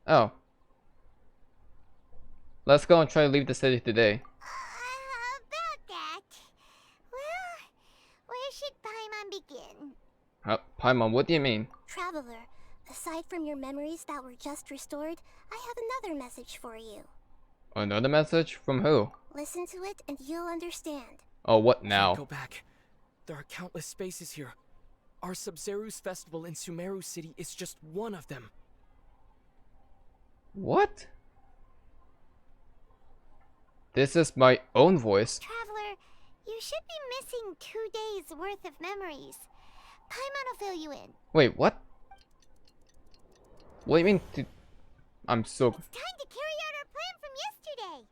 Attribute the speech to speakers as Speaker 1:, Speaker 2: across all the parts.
Speaker 1: Oh. Let's go and try to leave the city today.
Speaker 2: About that. Well, where should Paimon begin?
Speaker 1: Paimon, what do you mean?
Speaker 3: Traveler, aside from your memories that were just restored, I have another message for you.
Speaker 1: Another message? From who?
Speaker 3: Listen to it and you'll understand.
Speaker 1: Oh, what now?
Speaker 4: Go back. There are countless spaces here. Our Sub-Zeru's festival in Sumeru City is just one of them.
Speaker 1: What? This is my own voice.
Speaker 2: Traveler, you should be missing 2 days worth of memories. Paimon will fill you in.
Speaker 1: Wait, what? What do you mean? I'm so...
Speaker 2: It's time to carry out our plan from yesterday.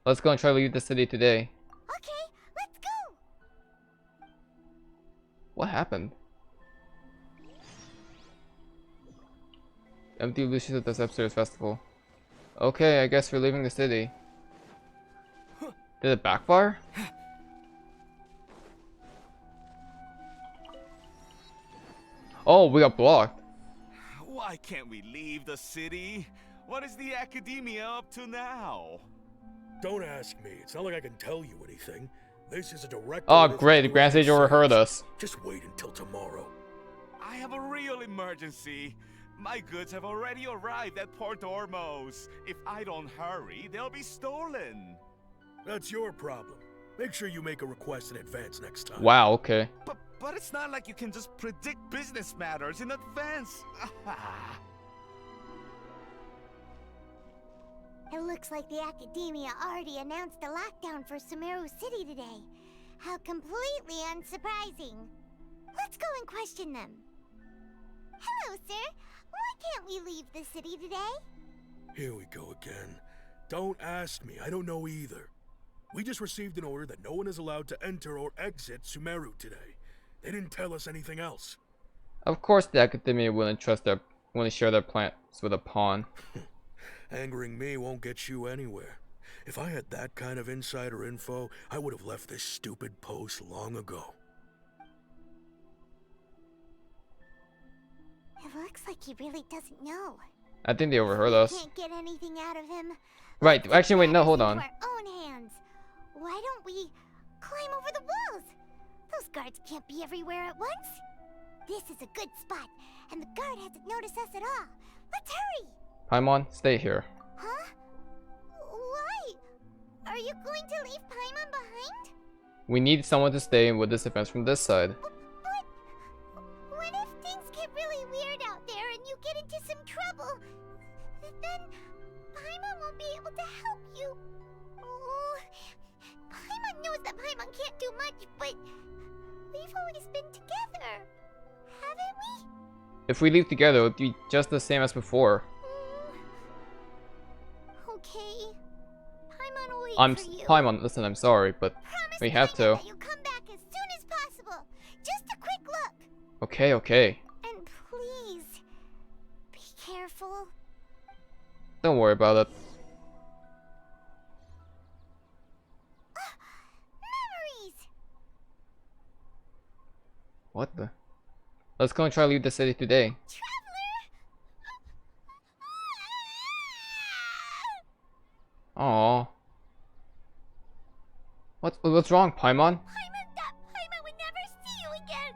Speaker 1: Let's go and try to leave the city today.
Speaker 2: Okay, let's go.
Speaker 1: What happened? Empty illusions at this upstairs festival. Okay, I guess we're leaving the city. Did it backfire? Oh, we got blocked.
Speaker 5: Why can't we leave the city? What is the academia up to now?
Speaker 6: Don't ask me. It's not like I can tell you anything. This is a direct...
Speaker 1: Oh, great. The Grand Sage overheard us.
Speaker 6: Just wait until tomorrow.
Speaker 5: I have a real emergency. My goods have already arrived at Port Ormos. If I don't hurry, they'll be stolen.
Speaker 6: That's your problem. Make sure you make a request in advance next time.
Speaker 1: Wow, okay.
Speaker 5: But it's not like you can just predict business matters in advance.
Speaker 2: It looks like the Academia already announced a lockdown for Sumeru City today. How completely unsurprising. Let's go and question them. Hello, sir. Why can't we leave the city today?
Speaker 6: Here we go again. Don't ask me. I don't know either. We just received an order that no one is allowed to enter or exit Sumeru today. They didn't tell us anything else.
Speaker 1: Of course the Academia wouldn't share their plans with a pawn.
Speaker 6: Angering me won't get you anywhere. If I had that kind of insider info, I would have left this stupid post long ago.
Speaker 2: It looks like he really doesn't know.
Speaker 1: I think they overheard us.
Speaker 2: Can't get anything out of him.
Speaker 1: Right, actually wait, no, hold on.
Speaker 2: Our own hands. Why don't we climb over the walls? Those guards can't be everywhere at once. This is a good spot, and the guard hasn't noticed us at all. Let's hurry!
Speaker 1: Paimon, stay here.
Speaker 2: Huh? Why? Are you going to leave Paimon behind?
Speaker 1: We need someone to stay with this defense from this side.
Speaker 2: But what if things get really weird out there and you get into some trouble? Then Paimon won't be able to help you. Oh, Paimon knows that Paimon can't do much, but we've always been together, haven't we?
Speaker 1: If we leave together, it would be just the same as before.
Speaker 2: Okay. Paimon will wait for you.
Speaker 1: Paimon, listen, I'm sorry, but
Speaker 2: Promise
Speaker 1: we have
Speaker 2: Paimon
Speaker 1: to.
Speaker 2: that you'll come back as soon as possible. Just a quick look.
Speaker 1: Okay, okay.
Speaker 2: And please, be careful.
Speaker 1: Don't worry about it.
Speaker 2: Memories!
Speaker 1: What the? Let's go and try to leave the city today.
Speaker 2: Traveler!
Speaker 1: Aww. What's wrong, Paimon?
Speaker 2: Paimon would never see you again.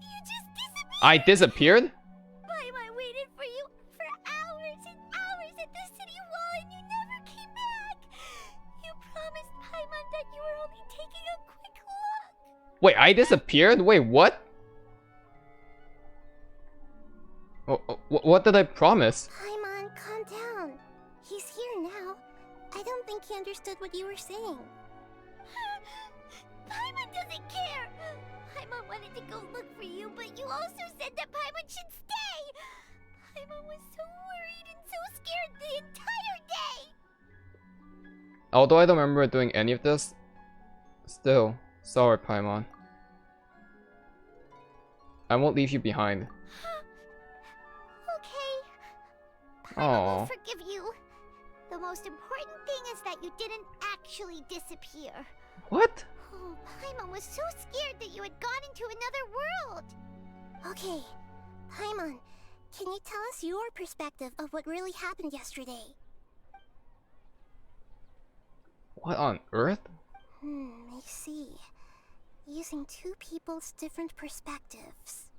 Speaker 2: You just disappeared.
Speaker 1: I disappeared?
Speaker 2: Paimon waited for you for hours and hours at the city wall and you never came back. You promised Paimon that you were only taking a quick look.
Speaker 1: Wait, I disappeared? Wait, what? What did I promise?
Speaker 3: Paimon, calm down. He's here now. I don't think he understood what you were saying.
Speaker 2: Paimon doesn't care. Paimon wanted to go look for you, but you also said that Paimon should stay. Paimon was so worried and so scared the entire day.
Speaker 1: Although I don't remember doing any of this, still, sorry, Paimon. I won't leave you behind.
Speaker 2: Okay. Paimon will
Speaker 1: Aww.
Speaker 2: forgive you. The most important thing is that you didn't actually disappear.
Speaker 1: What?
Speaker 2: Oh, Paimon was so scared that you had gone into another world.
Speaker 3: Okay, Paimon, Can you tell us your perspective of what really happened yesterday?
Speaker 1: What on earth?
Speaker 3: I see. Using two people's different perspectives.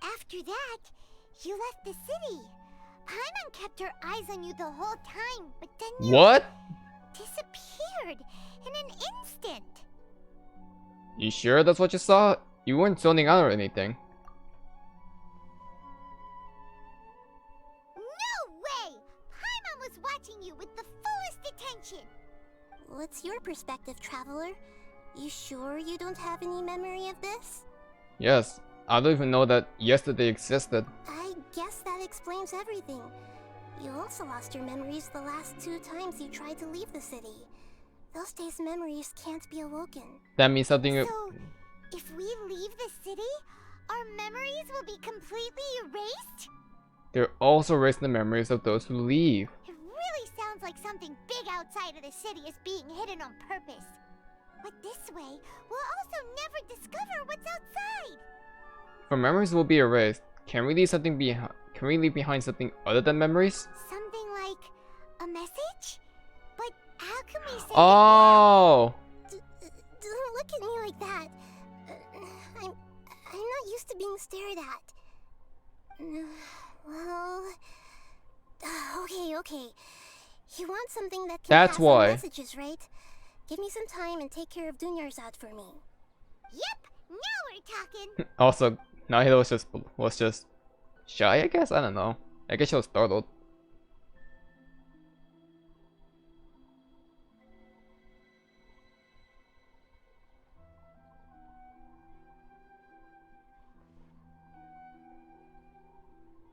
Speaker 2: After that, you left the city. Paimon kept her eyes on you the whole time, but then you
Speaker 1: What?
Speaker 2: disappeared in an instant.
Speaker 1: You sure that's what you saw? You weren't zoning out or anything.
Speaker 2: No way! Paimon was watching you with the fullest attention.
Speaker 3: What's your perspective, Traveler? You sure you don't have any memory of this?
Speaker 1: Yes, I don't even know that yesterday existed.
Speaker 3: I guess that explains everything. You also lost your memories the last 2 times you tried to leave the city. Those days' memories can't be awoken.
Speaker 1: That means something.
Speaker 2: So, if we leave the city, our memories will be completely erased?
Speaker 1: They're also erasing the memories of those who leave.
Speaker 2: It really sounds like something big outside of the city is being hidden on purpose. But this way, we'll also never discover what's outside.
Speaker 1: For memories will be erased, can we leave something behind? Can we leave behind something other than memories?
Speaker 2: Something like a message? But how can we say
Speaker 1: Oh!
Speaker 3: Don't look at me like that. I'm not used to being stared at. Well, okay. You want something that can
Speaker 1: That's
Speaker 3: pass
Speaker 1: why.
Speaker 3: on messages, right? Give me some time and take care of Dunyarzad for me.
Speaker 2: Yep, now we're talking.
Speaker 1: Also, Nahida was just shy, I guess? I don't know. I guess she was startled.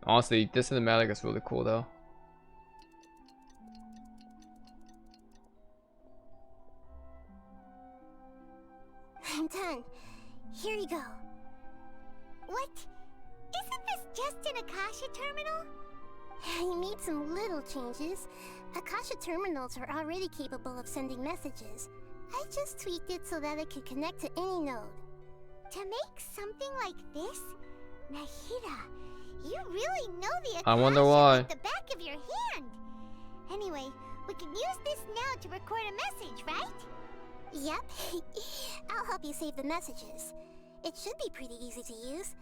Speaker 1: Honestly, this cinematic is really cool though.
Speaker 3: I'm done. Here you go.
Speaker 2: What? Isn't this just an Akasha terminal?
Speaker 3: I made some little changes. Akasha terminals are already capable of sending messages. I just tweaked it so that it could connect to any node.
Speaker 2: To make something like this? Nahida, you really know the Akasha
Speaker 1: I wonder why.
Speaker 2: like the back of your hand. Anyway, we can use this now to record a message, right?
Speaker 3: Yep. I'll help you save the messages. It should be pretty easy to use.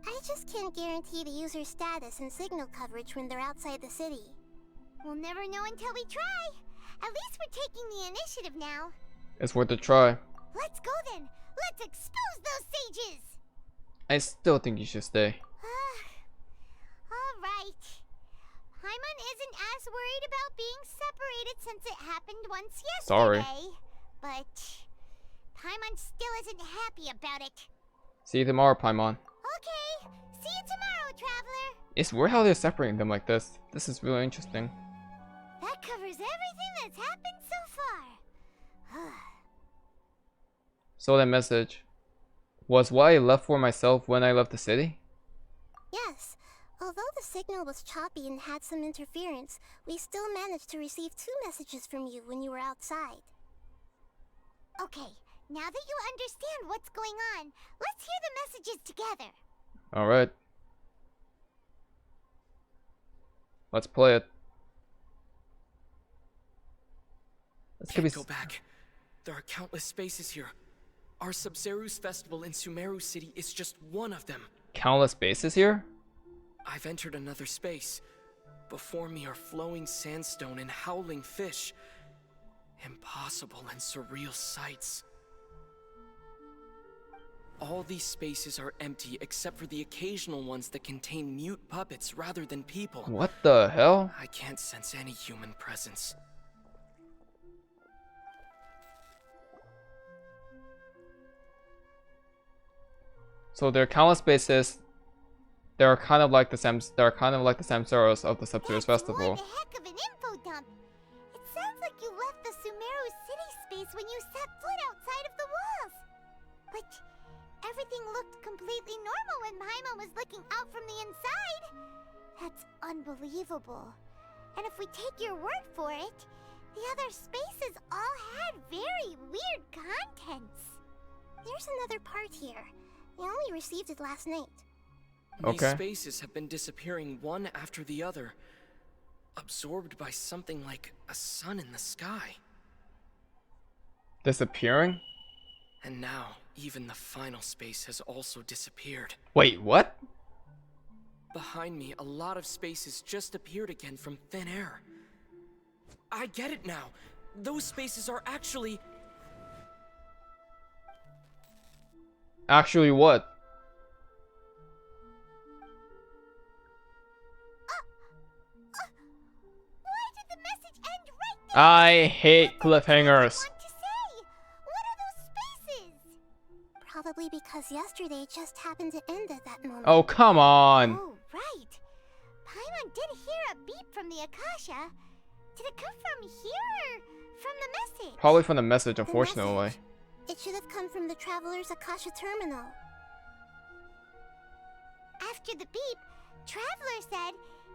Speaker 3: I just can't guarantee the user's status and signal coverage when they're outside the city.
Speaker 2: We'll never know until we try. At least we're taking the initiative now.
Speaker 1: It's worth a try.
Speaker 2: Let's go then. Let's expose those sages.
Speaker 1: I still think you should stay.
Speaker 2: All right. Paimon isn't as worried about being separated since it happened once
Speaker 1: Sorry.
Speaker 2: yesterday. But Paimon still isn't happy about it.
Speaker 1: See you tomorrow, Paimon.
Speaker 2: Okay. See you tomorrow, Traveler.
Speaker 1: It's weird how they're separating them like this. This is really interesting.
Speaker 2: That covers everything that's happened so far.
Speaker 1: So that message was what I left for myself when I left the city?
Speaker 3: Yes. Although the signal was choppy and had some interference, we still managed to receive 2 messages from you when you were outside.
Speaker 2: Okay, now that you understand what's going on, let's hear the messages together.
Speaker 1: Alright. Let's play it. This could be
Speaker 4: Can't go back. There are countless spaces here. Our Sumeru's festival in Sumeru City is just one of them.
Speaker 1: countless bases here?
Speaker 4: I've entered another space. Before me are flowing sandstone and howling fish. Impossible and surreal sights. All these spaces are empty except for the occasional ones that contain mute puppets rather than people.
Speaker 1: What the hell?
Speaker 4: I can't sense any human presence.
Speaker 1: So there are countless bases. They are kind of like the Samsaras of the Sub-Zero's festival.
Speaker 2: One heck of an info dump. It sounds like you left the Sumeru City space when you set foot outside of the walls. But everything looked completely normal when Paimon was looking out from the inside. That's unbelievable. And if we take your word for it, the other spaces all had very weird contents.
Speaker 3: There's another part here. I only received it last night.
Speaker 4: These
Speaker 1: Okay.
Speaker 4: spaces have been disappearing one after the other, absorbed by something like a sun in the sky.
Speaker 1: Disappearing?
Speaker 4: And now, even the final space has also disappeared.
Speaker 1: Wait, what?
Speaker 4: Behind me, a lot of spaces just appeared again from thin air. I get it now. Those spaces are actually...
Speaker 1: Actually what?
Speaker 2: Why did the message end right there?
Speaker 1: I hate
Speaker 2: What did Paimon
Speaker 1: cliffhangers.
Speaker 2: want to say? What are those spaces?
Speaker 3: Probably because yesterday just happened to end at that moment.
Speaker 1: Oh, come on.
Speaker 2: Oh, right. Paimon did hear a beep from the Akasha. Did it come from here or from the message?
Speaker 1: Probably from the message,
Speaker 3: The
Speaker 1: unfortunately.
Speaker 3: message. It should have come from the Traveler's Akasha terminal.
Speaker 2: After the beep, Traveler said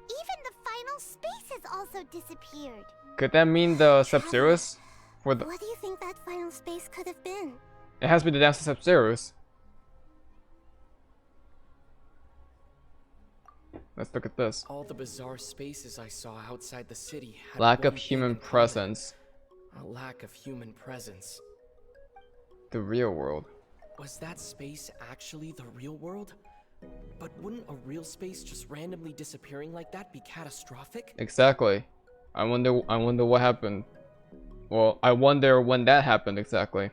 Speaker 2: even the final space has also disappeared.
Speaker 1: Could that mean the Sub-Zeros? For the
Speaker 3: What do you think that final space could have been?
Speaker 1: It has to be the dance of Sub-Zeros. Let's look at this.
Speaker 4: All the bizarre spaces I saw outside the city had
Speaker 1: Lack
Speaker 4: one
Speaker 1: of
Speaker 4: thing
Speaker 1: human
Speaker 4: in common.
Speaker 1: presence.
Speaker 4: A lack of human presence.
Speaker 1: The real world.
Speaker 4: Was that space actually the real world? But wouldn't a real space just randomly disappearing like that be catastrophic?
Speaker 1: Exactly. I wonder what happened. Well, I wonder when that happened exactly.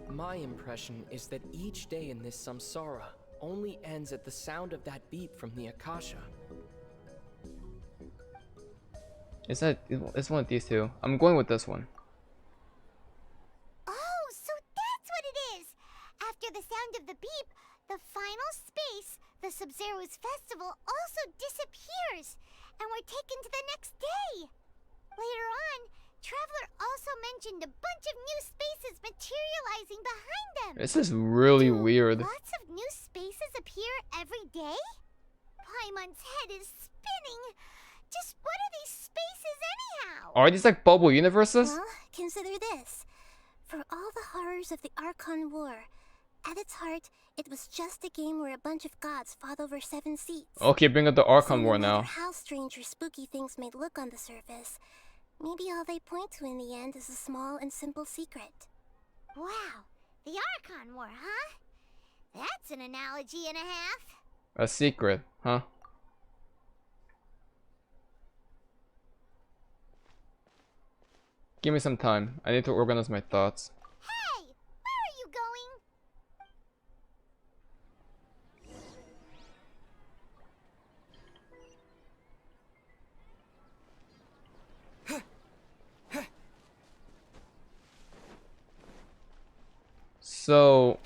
Speaker 4: My impression is that each day in this samsara only ends at the sound of that beep from the Akasha.
Speaker 1: It's one of these two. I'm going with this one.
Speaker 2: Oh, so that's what it is! After the sound of the beep, the final space, the Sub-Zero's festival, also disappears, and we're taken to the next day. Later on, Traveler also mentioned a bunch of new spaces materializing behind them.
Speaker 1: This is really
Speaker 2: Do
Speaker 1: weird.
Speaker 2: Lots of new spaces appear every day? Paimon's head is spinning. Just what are these spaces anyhow?
Speaker 1: Are these like bubble universes?
Speaker 3: Well, consider this. For all the horrors of the Archon War, at its heart, it was just a game where a bunch of gods fought over 7 seats.
Speaker 1: Okay, bring up the Archon
Speaker 3: So
Speaker 1: War
Speaker 3: no matter
Speaker 1: now.
Speaker 3: how strange or spooky things may look on the surface, maybe all they point to in the end is a small and simple secret.
Speaker 2: Wow, the Archon War, huh? That's an analogy and a half.
Speaker 1: A secret, huh? Give me some time. I need to organize my thoughts.
Speaker 2: Hey, where are you going?
Speaker 1: So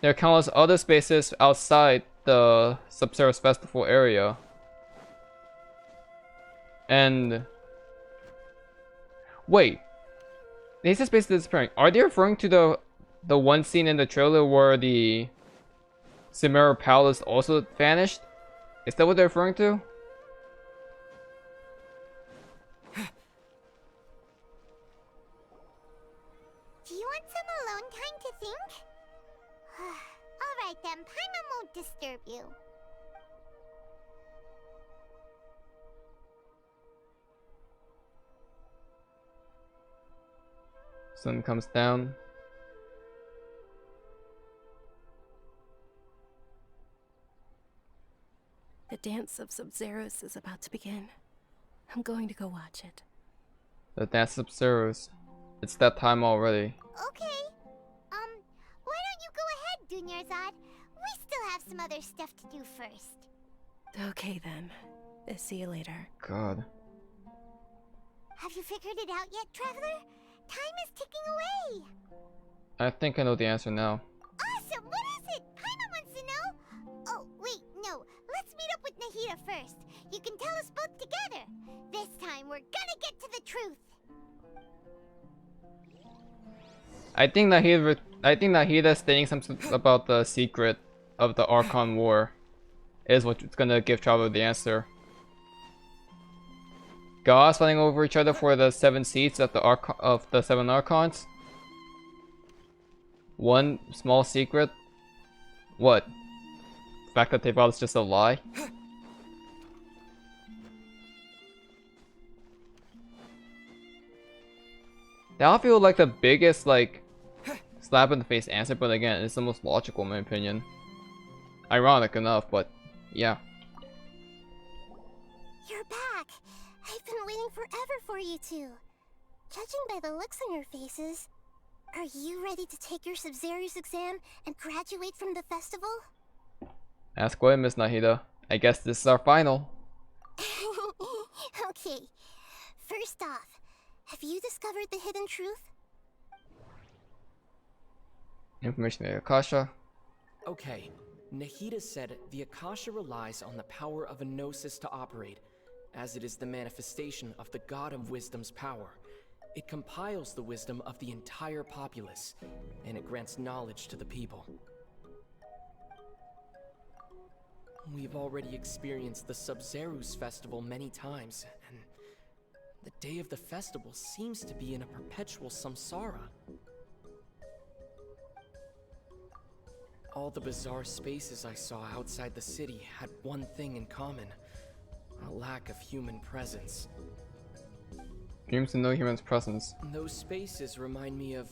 Speaker 1: there are countless other spaces outside the Sub-Zeros Festival area. And wait, these are spaces disappearing. Are they referring to the one scene in the trailer where the Sumeru Palace also vanished? Is that what they're referring to?
Speaker 2: Do you want some alone time to think? Alright then, Paimon won't disturb you.
Speaker 1: Sun comes down.
Speaker 7: The dance of Sub-Zeros is about to begin. I'm going to go watch it.
Speaker 1: The dance of Sub-Zeros. It's that time already.
Speaker 2: Okay. Why don't you go ahead, Dunyarzad? We still have some other stuff to do first.
Speaker 7: Okay then. See you later.
Speaker 1: God.
Speaker 2: Have you figured it out yet, Traveler? Time is ticking away.
Speaker 1: I think I know the answer now.
Speaker 2: Awesome! What is it? Paimon wants to know. Oh, wait, no. Let's meet up with Nahida first. You can tell us both together. This time, we're gonna get to the truth.
Speaker 1: I think Nahida stating something about the secret of the Archon War is what's gonna give Traveler the answer. Gods fighting over each other for the 7 seats of the 7 Archons. One small secret. What? fact that they thought it's just a lie. That would feel like the biggest, like, slap in the face answer, but again, it's the most logical in my opinion. Ironic enough, but yeah.
Speaker 3: You're back! I've been waiting forever for you two. Judging by the looks on your faces, are you ready to take your Sub-Zero's exam and graduate from the festival?
Speaker 1: Ask away, Miss Nahida. I guess this is our final.
Speaker 3: Okay. First off, have you discovered the hidden truth?
Speaker 1: Information from Akasha.
Speaker 4: Okay, Nahida said the Akasha relies on the power of a gnosis to operate, as it is the manifestation of the God of Wisdom's power. It compiles the wisdom of the entire populace, and it grants knowledge to the people. We've already experienced the Sub-Zero's festival many times, and the day of the festival seems to be in a perpetual samsara. All the bizarre spaces I saw outside the city had one thing in common: a lack of human presence.
Speaker 1: Dreams to no human's presence.
Speaker 4: Those spaces remind me of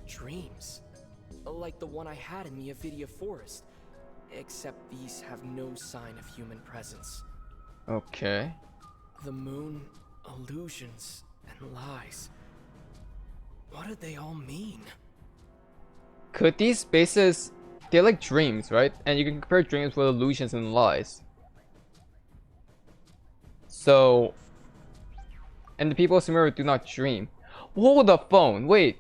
Speaker 4: dreams, like the one I had in the Avidia Forest, except these have no sign of human presence.
Speaker 1: Okay.
Speaker 4: The moon, illusions, and lies. What do they all mean?
Speaker 1: Could these spaces... They're like dreams, right? And you can compare dreams with illusions and lies. So... And the people of Sumeru do not dream. Hold the phone, wait.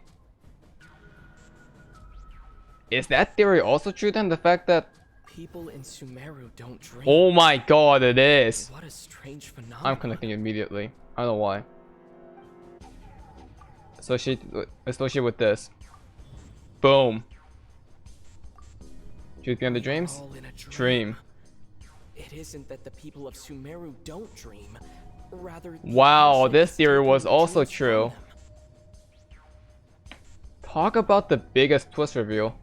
Speaker 1: Is that theory also true then? The fact that...
Speaker 4: People in Sumeru don't dream.
Speaker 1: Oh my god, it is!
Speaker 4: What a strange phenomenon.
Speaker 1: I'm connecting immediately. I don't know why. Associate with this. Boom. Truth behind the dreams?
Speaker 4: All in a
Speaker 1: Dream.
Speaker 4: It isn't that the people of Sumeru don't dream. Rather,
Speaker 1: Wow, this theory was also true. Talk about the biggest twist reveal.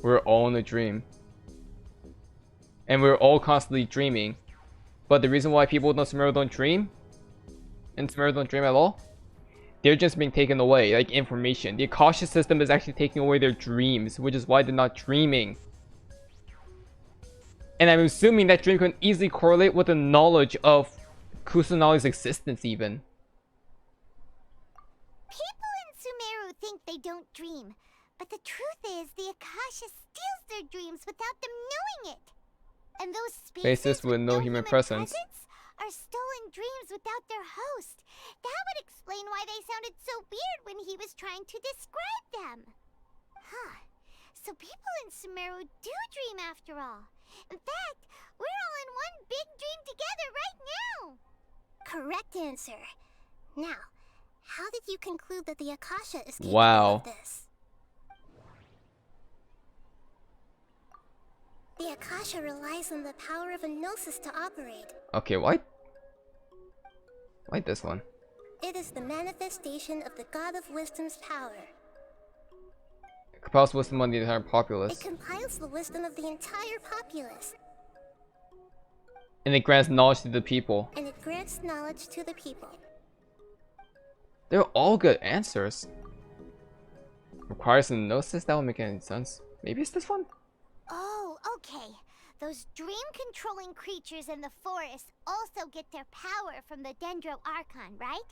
Speaker 1: We're all in a dream. And we're all constantly dreaming. But the reason why people in Sumeru don't dream? And Sumeru don't dream at all? They're just being taken away, like information. The Akasha system is actually taking away their dreams, which is why they're not dreaming. And I'm assuming that dream can easily correlate with the knowledge of Kusanali's existence even.
Speaker 2: People in Sumeru think they don't dream, but the truth is the Akasha steals their dreams without them knowing it. And those spaces
Speaker 1: with no human presence
Speaker 2: are stolen dreams without their host. That would explain why they sounded so weird when he was trying to describe them. Huh. So people in Sumeru do dream after all. In fact, we're all in one big dream together right now.
Speaker 3: Correct answer. Now, how did you conclude that the Akasha is capable
Speaker 1: Wow.
Speaker 3: of this? The Akasha relies on the power of a gnosis to operate.
Speaker 1: Okay, why this one?
Speaker 3: It is the manifestation of the God of Wisdom's power.
Speaker 1: It compiles wisdom on the entire
Speaker 3: It
Speaker 1: populace.
Speaker 3: compiles the wisdom of the entire populace,
Speaker 1: And it grants knowledge to the people.
Speaker 3: and it grants knowledge to the people.
Speaker 1: They're all good answers. Requires a gnosis? That would make any sense. Maybe it's this one?
Speaker 2: Oh, okay. Those dream-controlling creatures in the forest also get their power from the Dendro Archon, right?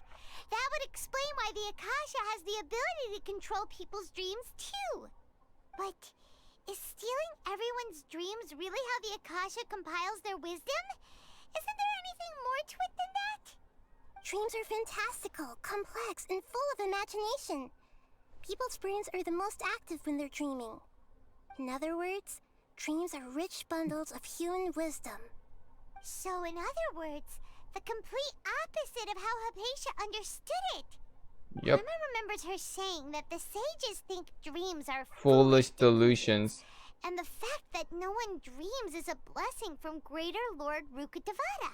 Speaker 2: That would explain why the Akasha has the ability to control people's dreams, too. But is stealing everyone's dreams really how the Akasha compiles their wisdom? Isn't there anything more to it than that?
Speaker 3: Dreams are fantastical, complex, and full of imagination. People's brains are the most active when they're dreaming. In other words, dreams are rich bundles of human wisdom.
Speaker 2: So in other words, the complete opposite of how Hypatia understood it.
Speaker 1: Yep.
Speaker 2: Emma remembers her saying that the sages think dreams are
Speaker 1: Foolish delusions.
Speaker 2: and the fact that no one dreams is a blessing from Greater Lord Rukkhadevata.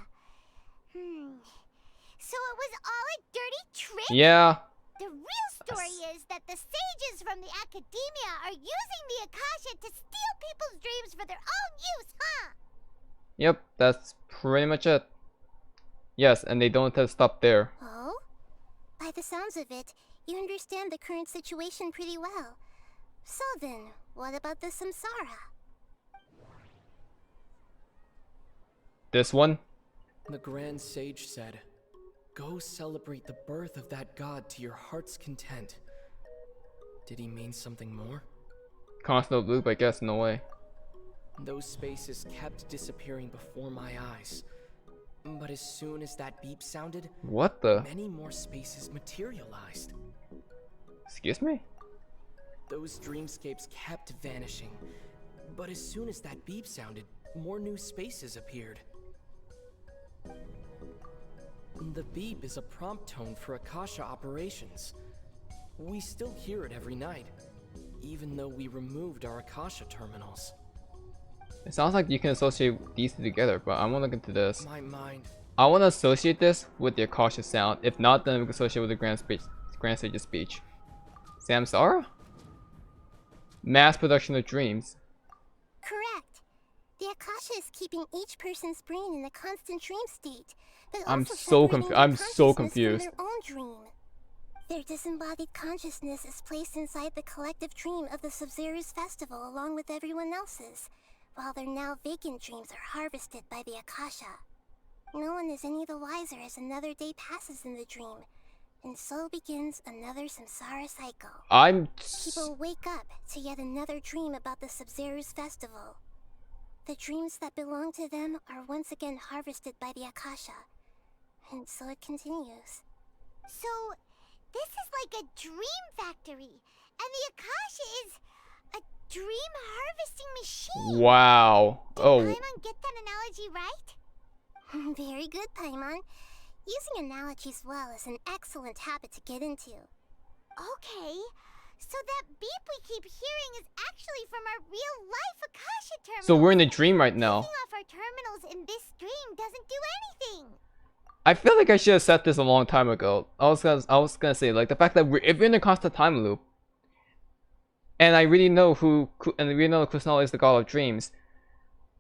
Speaker 2: So it was all a dirty trick?
Speaker 1: Yeah.
Speaker 2: The real story is that the sages from the academia are using the Akasha to steal people's dreams for their own use, huh?
Speaker 1: Yep, that's pretty much it. Yes, and they don't have to stop there.
Speaker 3: Oh? By the sounds of it, you understand the current situation pretty well. So then, what about the samsara?
Speaker 1: This one?
Speaker 4: The Grand Sage said, "Go celebrate the birth of that god to your heart's content." Did he mean something more?
Speaker 1: Constant loop, I guess, no way.
Speaker 4: Those spaces kept disappearing before my eyes. But as soon as that beep sounded,
Speaker 1: What the?
Speaker 4: many more spaces materialized.
Speaker 1: Excuse me?
Speaker 4: Those dreamscapes kept vanishing. But as soon as that beep sounded, more new spaces appeared. The beep is a prompt tone for Akasha operations. We still hear it every night, even though we removed our Akasha terminals.
Speaker 1: It sounds like you can associate these two together, but I want to look into this.
Speaker 4: My mind.
Speaker 1: I want to associate this with the Akasha sound. If not, then we can associate with the Grand Sage's speech. Samsara? Mass production of dreams.
Speaker 3: Correct. The Akasha is keeping each person's brain in a constant dream state, but
Speaker 1: I'm
Speaker 3: also
Speaker 1: so
Speaker 3: separating their
Speaker 1: I'm so
Speaker 3: consciousness
Speaker 1: confused.
Speaker 3: from their own dream. Their disembodied consciousness is placed inside the collective dream of the Sub-Zero's festival along with everyone else's, while their now vacant dreams are harvested by the Akasha. No one is any the wiser as another day passes in the dream, and so begins another samsara cycle. People wake up to yet another dream about the Sub-Zero's festival. The dreams that belong to them are once again harvested by the Akasha, and so it continues.
Speaker 2: So, this is like a dream factory, and the Akasha is a dream harvesting machine.
Speaker 1: Wow.
Speaker 2: Did
Speaker 1: Oh.
Speaker 2: Paimon get that analogy right?
Speaker 3: Very good, Paimon. Using analogies well is an excellent habit to get into.
Speaker 2: Okay, so that beep we keep hearing is actually from our real-life Akasha terminals.
Speaker 1: So we're in a dream right now.
Speaker 2: Taking off our terminals in this dream doesn't do anything.
Speaker 1: I feel like I should have said this a long time ago. I was gonna say, like, the fact that if we're in a constant time loop, and I really know we know Kusanali is the god of dreams,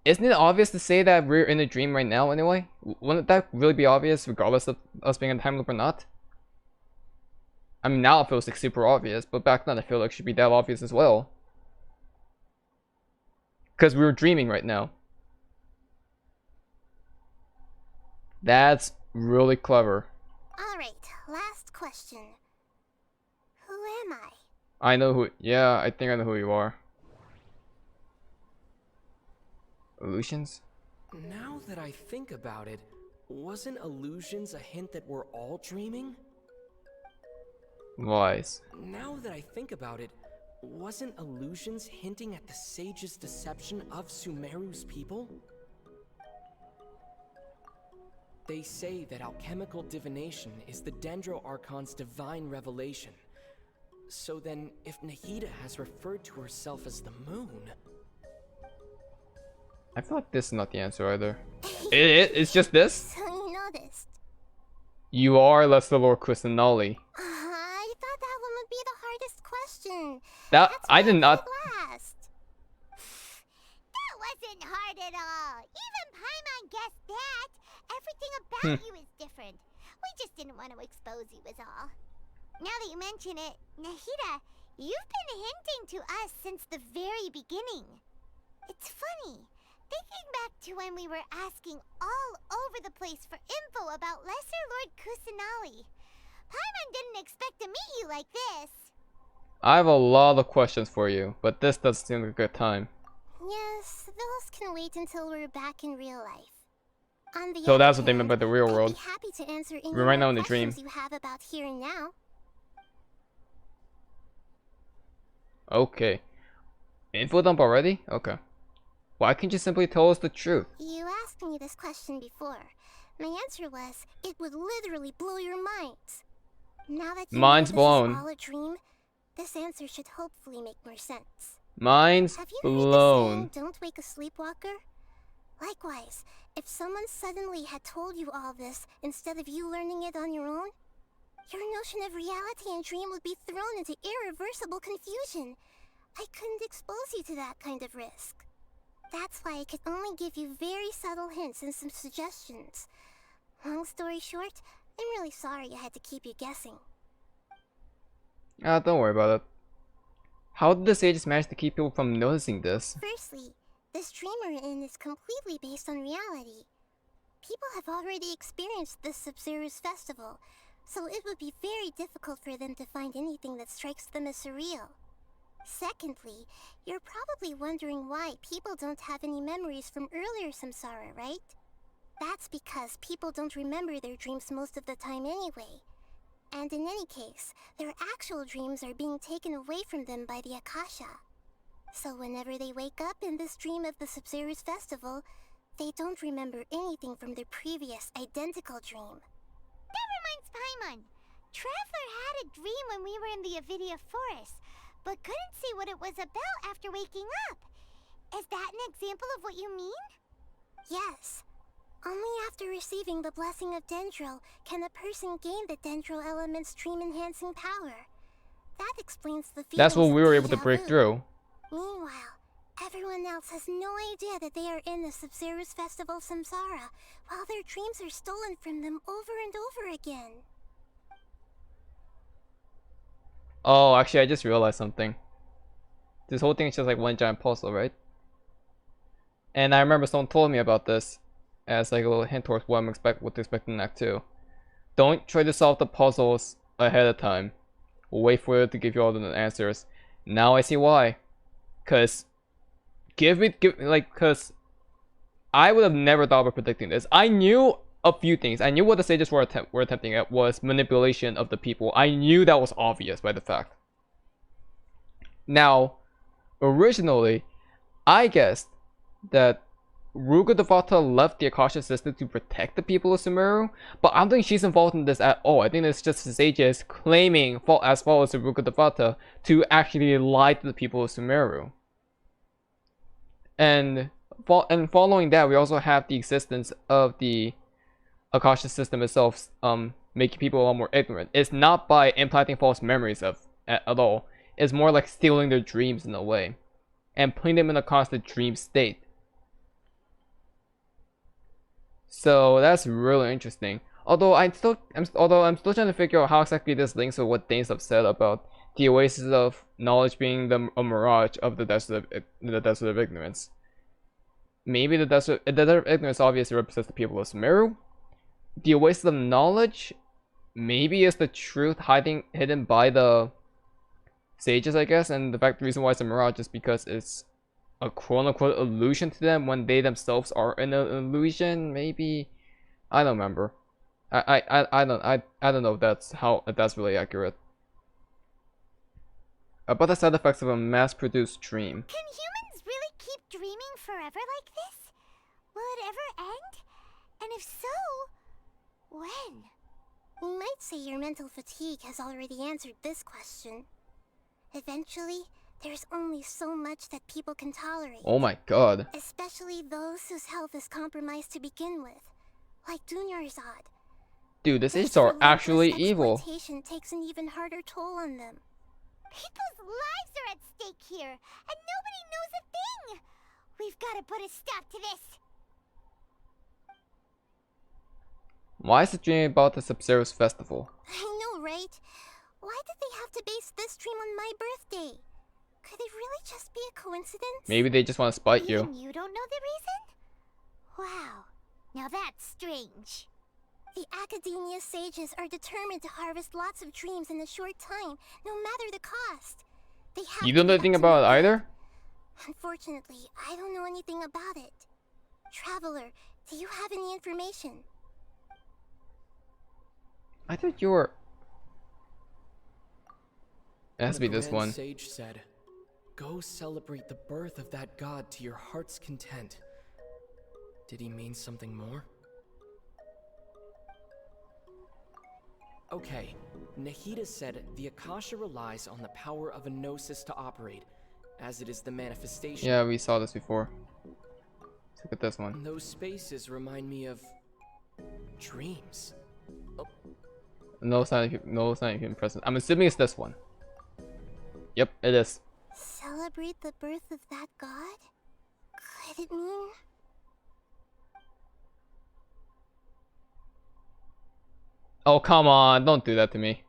Speaker 1: isn't it obvious to say that we're in a dream right now anyway? Wouldn't that really be obvious regardless of us being in a time loop or not? I mean, now it feels like super obvious, but back then I feel like it should be that obvious as well. Because we were dreaming right now. That's really clever.
Speaker 3: Alright, last question. Who am I?
Speaker 1: I know who. Yeah, I think I know who you are. Illusions?
Speaker 4: Now that I think about it, wasn't illusions a hint that we're all dreaming?
Speaker 1: Lies.
Speaker 4: Now that I think about it, wasn't illusions hinting at the sage's deception of Sumeru's people? They say that alchemical divination is the Dendro Archon's divine revelation. So then, if Nahida has referred to herself as the moon...
Speaker 1: I feel like this is not the answer either. It's just this?
Speaker 3: So you noticed.
Speaker 1: You are Lesser Lord Kusanali.
Speaker 3: I thought that one would be the hardest question.
Speaker 1: That
Speaker 3: That's
Speaker 1: I
Speaker 3: why
Speaker 1: did not.
Speaker 3: put it last.
Speaker 2: That wasn't hard at all. Even Paimon guessed that. Everything about you is different. We just didn't want to expose you is all. Now that you mention it, Nahida, you've been hinting to us since the very beginning. It's funny. Thinking back to when we were asking all over the place for info about Lesser Lord Kusanali. Paimon didn't expect to meet you like this.
Speaker 1: I have a lot of questions for you, but this does seem like a good time.
Speaker 3: Yes, those can wait until we're back in real life. On the
Speaker 1: So
Speaker 3: other
Speaker 1: that's what they meant by
Speaker 3: hand,
Speaker 1: the real
Speaker 3: I'd
Speaker 1: world.
Speaker 3: be happy to answer any
Speaker 1: We're right
Speaker 3: more
Speaker 1: now in the dream.
Speaker 3: questions you have about here and now.
Speaker 1: Okay. Info dump already? Okay. Why can't you simply tell us the truth?
Speaker 3: You asked me this question before. My answer was, it would literally blow your minds. Now that you
Speaker 1: Mind's
Speaker 3: know
Speaker 1: blown.
Speaker 3: this is all a dream, this answer should hopefully make more sense.
Speaker 1: Mind's
Speaker 3: Have you heard the
Speaker 1: blown.
Speaker 3: saying, don't wake a sleepwalker? Likewise, if someone suddenly had told you all this instead of you learning it on your own, Your notion of reality and dream would be thrown into irreversible confusion. I couldn't expose you to that kind of risk. That's why I could only give you very subtle hints and some suggestions. Long story short, I'm really sorry I had to keep you guessing.
Speaker 1: Don't worry about it. How did the sages manage to keep people from noticing this?
Speaker 3: Firstly, this dream we're in is completely based on reality. People have already experienced this Sub-Zero's festival, so it would be very difficult for them to find anything that strikes them as surreal. Secondly, you're probably wondering why people don't have any memories from earlier samsara, right? That's because people don't remember their dreams most of the time anyway. And in any case, their actual dreams are being taken away from them by the Akasha. So whenever they wake up in this dream of the Sub-Zero's festival, they don't remember anything from their previous identical dream.
Speaker 2: That reminds Paimon. Traveler had a dream when we were in the Avidia forest, but couldn't see what it was about after waking up. Is that an example of what you mean?
Speaker 3: Yes. Only after receiving the blessing of Dendro can a person gain the Dendro element's dream-enhancing power. That explains the feelings
Speaker 1: That's what we
Speaker 3: of
Speaker 1: were able to
Speaker 3: déjà
Speaker 1: break
Speaker 3: vu.
Speaker 1: through.
Speaker 3: Meanwhile, everyone else has no idea that they are in the Sub-Zero's festival samsara, while their dreams are stolen from them over and over again.
Speaker 1: Oh, actually, I just realized something. This whole thing is just like one giant puzzle, right? And I remember someone told me about this as like a little hint towards what to expect in Act 2. Don't try to solve the puzzles ahead of time. Wait for it to give you all the answers. Now I see why. Cause cause I would have never thought of predicting this. I knew a few things. I knew what the sages were attempting at was manipulation of the people. I knew that was obvious by the fact. Now, originally, I guessed that Rukkhadevata left the Akasha system to protect the people of Sumeru, but I don't think she's involved in this at all. I think it's just the sages claiming, as well as Rukkhadevata, to actually lie to the people of Sumeru. And following that, we also have the existence of the Akasha system itself, making people a lot more ignorant. It's not by implanting false memories at all. It's more like stealing their dreams in a way, and putting them in a constant dream state. So that's really interesting. Although I'm still trying to figure out how exactly this links with what Danes have said about the oasis of knowledge being a mirage of the desert of ignorance. Maybe the desert of ignorance obviously represents the people of Sumeru. The oasis of knowledge maybe is the truth hidden by the sages, I guess, and the reason why it's a mirage is because it's a quote-unquote illusion to them when they themselves are in an illusion. Maybe I don't remember. I don't know if that's really accurate. About the side effects of a mass-produced dream.
Speaker 2: Can humans really keep dreaming forever like this? Will it ever end? And if so, when?
Speaker 3: We might say your mental fatigue has already answered this question. Eventually, there's only so much that people can tolerate.
Speaker 1: Oh my god.
Speaker 3: Especially those whose health is compromised to begin with, like Dunyarzad.
Speaker 1: Dude, the sages are actually evil.
Speaker 3: Exploitation takes an even harder toll on them.
Speaker 2: People's lives are at stake here, and nobody knows a thing! We've got to put a stop to this!
Speaker 1: Why is the dream about the Sub-Zero's festival?
Speaker 3: I know, right? Why did they have to base this dream on my birthday? Could it really just be a coincidence?
Speaker 1: Maybe they just want to spite you.
Speaker 2: Even you don't know the reason? Wow, now that's strange.
Speaker 3: The Academia sages are determined to harvest lots of dreams in a short time, no matter the cost. They have
Speaker 1: You don't know anything
Speaker 3: to
Speaker 1: about it
Speaker 3: know that.
Speaker 1: either?
Speaker 3: Unfortunately, I don't know anything about it. Traveler, do you have any information?
Speaker 1: I thought you were... It has to be
Speaker 4: The
Speaker 1: this
Speaker 4: Grand
Speaker 1: one.
Speaker 4: Sage said, "Go celebrate the birth of that god to your heart's content." Did he mean something more? Okay, Nahida said the Akasha relies on the power of a gnosis to operate, as it is the manifestation.
Speaker 1: Yeah, we saw this before. Let's look at this one.
Speaker 4: Those spaces remind me of dreams.
Speaker 1: No sign of human presence. I'm assuming it's this one. Yep, it is.
Speaker 3: Celebrate the birth of that god? Could it mean...
Speaker 1: Oh, come on. Don't do that to me.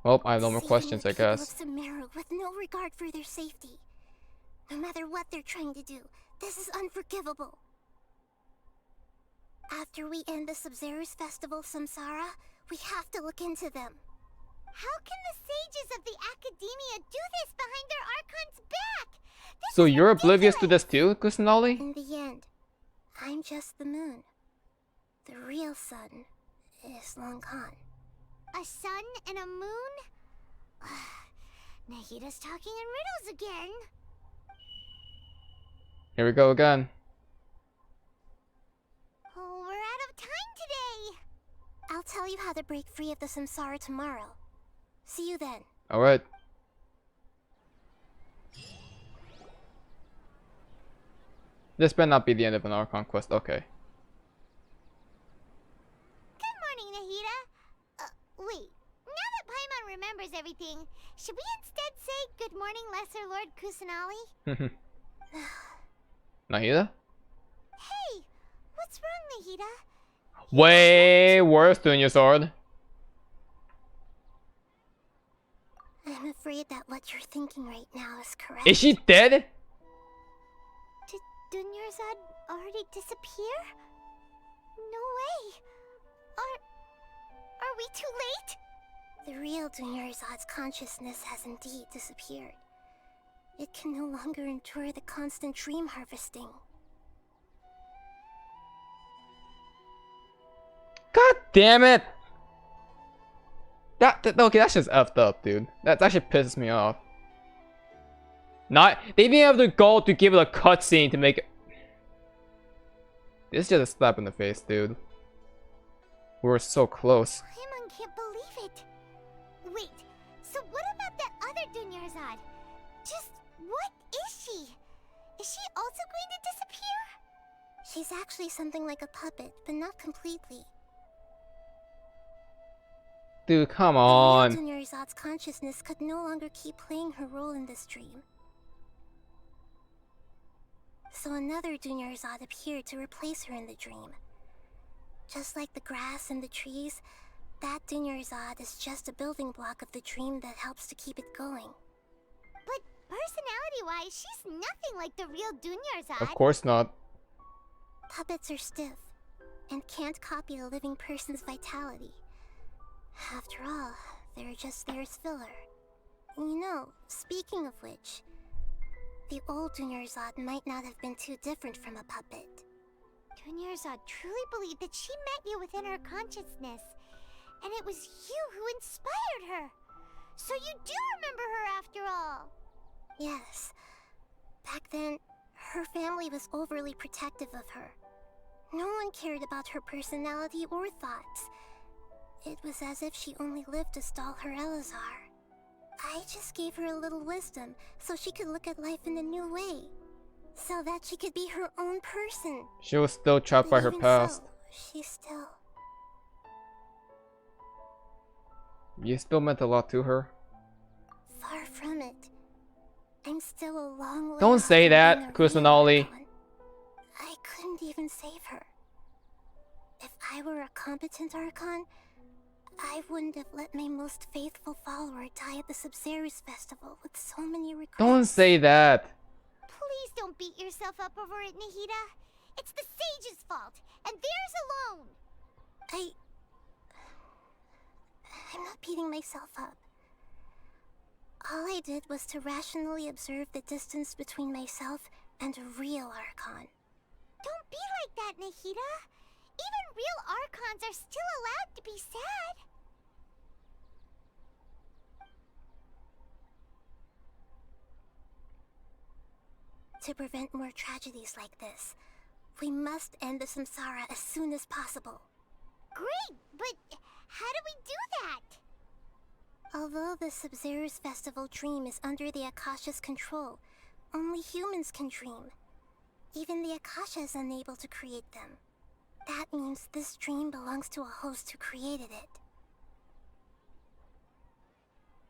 Speaker 1: Well, I have no more
Speaker 3: Saving
Speaker 1: questions,
Speaker 3: the
Speaker 1: I guess.
Speaker 3: people of Sumeru with no regard for their safety. No matter what they're trying to do, this is unforgivable. After we end the Sub-Zero's festival, Samsara, we have to look into them.
Speaker 2: How can the sages of the Academia do this behind their Archon's back? This
Speaker 1: So
Speaker 2: is
Speaker 1: you're oblivious to
Speaker 2: ridiculous.
Speaker 1: this too, Kusanali?
Speaker 3: In the end, I'm just the moon. The real sun is long gone.
Speaker 2: A sun and a moon? Nahida's talking in riddles again.
Speaker 1: Here we go again.
Speaker 2: Oh, we're out of time today.
Speaker 3: I'll tell you how to break free of the Samsara tomorrow. See you then.
Speaker 1: Alright. This better not be the end of an Archon quest. Okay.
Speaker 2: Good morning, Nahida. Wait. Now that Paimon remembers everything, should we instead say good morning, Lesser Lord Kusanali?
Speaker 1: Nahida?
Speaker 2: Hey, what's wrong, Nahida?
Speaker 1: Way worse, Dunyarzad.
Speaker 3: I'm afraid that what you're thinking right now is correct.
Speaker 1: Is she dead?
Speaker 2: Did Dunyarzad already disappear? No way. Are we too late?
Speaker 3: The real Dunyarzad's consciousness has indeed disappeared. It can no longer endure the constant dream harvesting.
Speaker 1: God damn it! Okay, that's just effed up, dude. That actually pisses me off. They didn't have the goal to give it a cutscene to make it. This is just a slap in the face, dude. We were so close.
Speaker 2: Paimon can't believe it. Wait, so what about that other Dunyarzad? Just what is she? Is she also going to disappear?
Speaker 3: She's actually something like a puppet, but not completely.
Speaker 1: Dude, come
Speaker 3: The real
Speaker 1: on.
Speaker 3: Dunyarzad's consciousness could no longer keep playing her role in this dream. So another Dunyarzad appeared to replace her in the dream. Just like the grass and the trees, that Dunyarzad is just a building block of the dream that helps to keep it going.
Speaker 2: But personality-wise, she's nothing like the real Dunyarzad.
Speaker 1: Of course not.
Speaker 3: Puppets are stiff and can't copy a living person's vitality. After all, they're just there as filler. You know, speaking of which, the old Dunyarzad might not have been too different from a puppet.
Speaker 2: Dunyarzad truly believed that she met you within her consciousness, and it was you who inspired her. So you do remember her after all.
Speaker 3: Yes. Back then, her family was overly protective of her. No one cared about her personality or thoughts. It was as if she only lived to stall her Eleazar. I just gave her a little wisdom so she could look at life in a new way. So that she could be her own person.
Speaker 1: She was still trapped
Speaker 3: But
Speaker 1: by her
Speaker 3: even
Speaker 1: past.
Speaker 3: so, she's still...
Speaker 1: You still meant a lot to her.
Speaker 3: far from it. I'm still a long way
Speaker 1: Don't
Speaker 3: off
Speaker 1: say
Speaker 3: from
Speaker 1: that,
Speaker 3: being a real
Speaker 1: Kusanali.
Speaker 3: Archon. I couldn't even save her. If I were a competent Archon, I wouldn't have let my most faithful follower die at the Sub-Zero's festival with so many regrets.
Speaker 1: Don't say that.
Speaker 2: Please don't beat yourself up over it, Nahida. It's the sage's fault, and theirs alone.
Speaker 3: I'm not beating myself up. All I did was to rationally observe the distance between myself and a real Archon.
Speaker 2: Don't be like that, Nahida. Even real Archons are still allowed to be sad.
Speaker 3: To prevent more tragedies like this, we must end the Samsara as soon as possible.
Speaker 2: Great, but how do we do that?
Speaker 3: Although the Sub-Zero's festival dream is under the Akasha's control, only humans can dream. Even the Akasha is unable to create them. That means this dream belongs to a host who created it.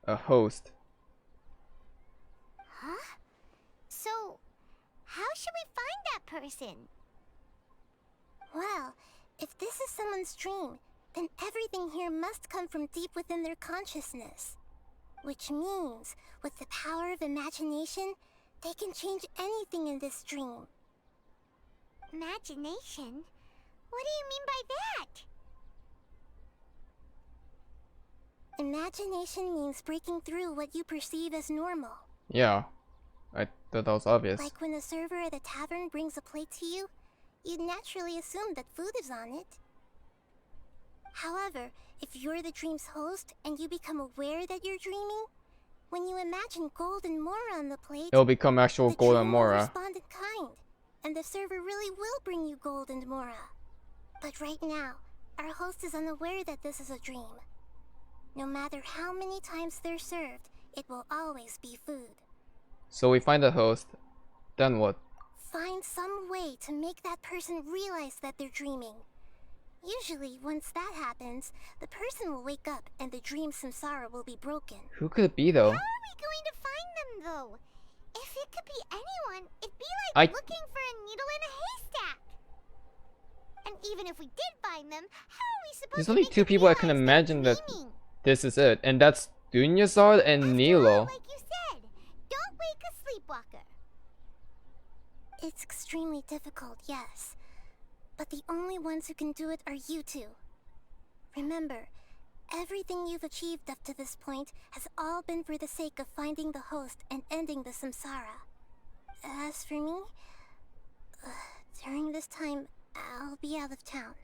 Speaker 1: A host.
Speaker 2: Huh? So, how should we find that person?
Speaker 3: Well, if this is someone's dream, then everything here must come from deep within their consciousness. Which means, with the power of imagination, they can change anything in this dream.
Speaker 2: Imagination? What do you mean by that?
Speaker 3: Imagination means breaking through what you perceive as normal.
Speaker 1: Yeah. I thought that was obvious.
Speaker 3: Like when the server at the tavern brings a plate to you, you'd naturally assume that food is on it. However, if you're the dream's host and you become aware that you're dreaming, when you imagine gold and mora on the plate,
Speaker 1: It'll become actual
Speaker 3: the
Speaker 1: gold
Speaker 3: dream
Speaker 1: and
Speaker 3: will
Speaker 1: mora.
Speaker 3: respond in kind, and the server really will bring you gold and mora. But right now, our host is unaware that this is a dream. No matter how many times they're served, it will always be food.
Speaker 1: So we find the host. Then what?
Speaker 3: Find some way to make that person realize that they're dreaming. Usually, once that happens, the person will wake up and the dream samsara will be broken.
Speaker 1: Who could it be though?
Speaker 2: How are we going to find them, though? If it could be anyone, it'd be like looking for a needle in a haystack. And even if we did find them, how are we supposed
Speaker 1: There's
Speaker 2: to
Speaker 1: only
Speaker 2: make
Speaker 1: two
Speaker 2: them
Speaker 1: people I can
Speaker 2: realize
Speaker 1: imagine
Speaker 2: they're
Speaker 1: that
Speaker 2: dreaming?
Speaker 1: this is it, and that's Dunyarzad and
Speaker 2: After
Speaker 1: Nilo.
Speaker 2: all, like you said, don't wake a sleepwalker.
Speaker 3: It's extremely difficult, yes. But the only ones who can do it are you two. Remember, everything you've achieved up to this point has all been for the sake of finding the host and ending the samsara. As for me, during this time, I'll be out of town.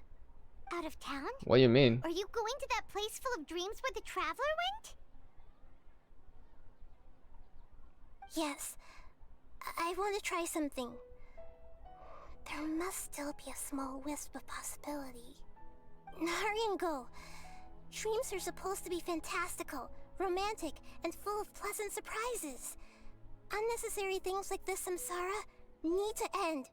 Speaker 2: Out of town?
Speaker 1: What do you mean?
Speaker 2: Are you going to that place full of dreams where the traveler went?
Speaker 3: Yes, I want to try something. There must still be a small wisp of possibility. Hurry and go. Dreams are supposed to be fantastical, romantic, and full of pleasant surprises. Unnecessary things like this samsara need to end.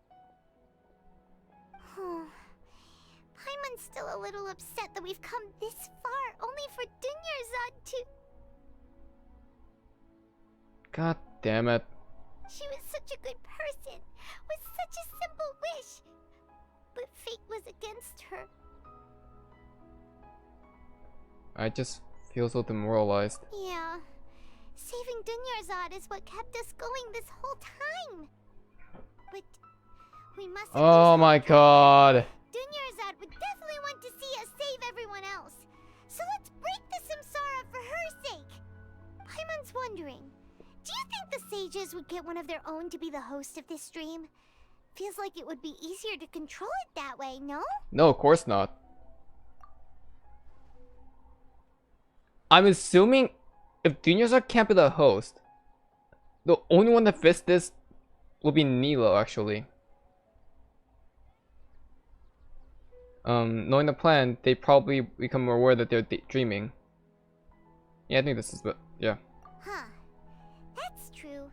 Speaker 2: Paimon's still a little upset that we've come this far only for Dunyarzad to...
Speaker 1: God damn it.
Speaker 2: She was such a good person, with such a simple wish. But fate was against her.
Speaker 1: I just feel so demoralized.
Speaker 2: Yeah. Saving Dunyarzad is what kept us going this whole time. But we mustn't
Speaker 1: Oh
Speaker 2: lose
Speaker 1: my
Speaker 2: hope.
Speaker 1: god.
Speaker 2: Dunyarzad would definitely want to see us save everyone else. So let's break the samsara for her sake. Paimon's wondering, do you think the sages would get one of their own to be the host of this stream? Feels like it would be easier to control it that way, no?
Speaker 1: No, of course not. I'm assuming if Dunyarzad can't be the host, the only one that fits this will be Nilo, actually. Knowing the plan, they probably become more aware that they're dreaming. Yeah, I think this is what. Yeah.
Speaker 2: Huh. That's true.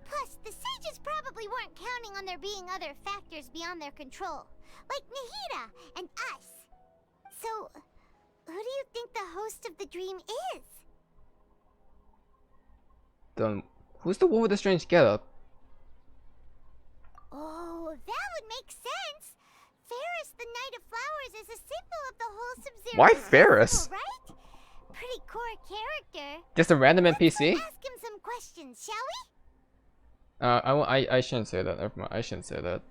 Speaker 2: Plus, the sages probably weren't counting on there being other factors beyond their control, like Nahida and us. So, who do you think the host of the dream is?
Speaker 1: Who's the one with the strange getup?
Speaker 2: Oh, that would make sense. Ferris, the Knight of Flowers, is a symbol of the whole Sub-Zero.
Speaker 1: Why Ferris?
Speaker 2: Right? Pretty core character.
Speaker 1: Just a random
Speaker 2: Let's
Speaker 1: NPC?
Speaker 2: go ask him some questions, shall we?
Speaker 1: I shouldn't say that. Never mind. I shouldn't say that.